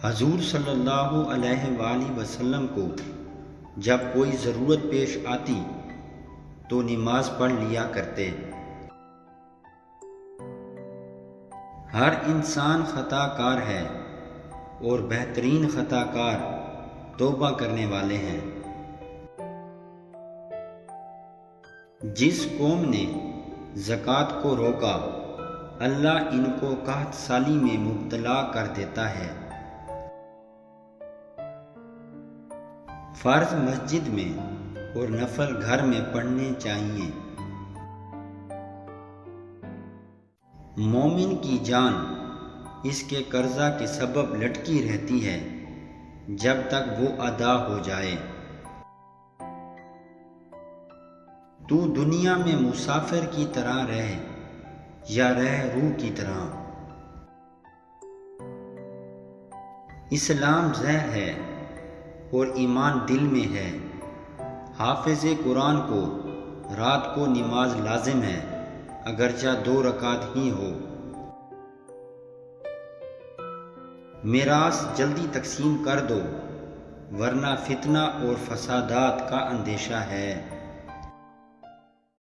حضور صلی اللہ علیہ وآلہ وسلم کو جب کوئی ضرورت پیش آتی تو نماز پڑھ لیا کرتے۔ ہر انسان خطا کار ہے اور بہترین خطا کار توبہ کرنے والے ہیں۔ جس قوم نے زکوٰۃ کو روکا اللہ ان کو قحط سالی میں مبتلا کر دیتا ہے۔ فرض مسجد میں اور نفل گھر میں پڑھنے چاہیے۔ مومن کی جان اس کے قرضہ کے سبب لٹکی رہتی ہے جب تک وہ ادا ہو جائے۔ تو دنیا میں مسافر کی طرح رہ یا رہ روح کی طرح۔ اسلام ذہن ہے اور ایمان دل میں ہے۔ حافظ قرآن کو رات کو نماز لازم ہے اگرچہ 2 رکعت ہی ہو۔ میراث جلدی تقسیم کر دو ورنہ فتنہ اور فسادات کا اندیشہ ہے۔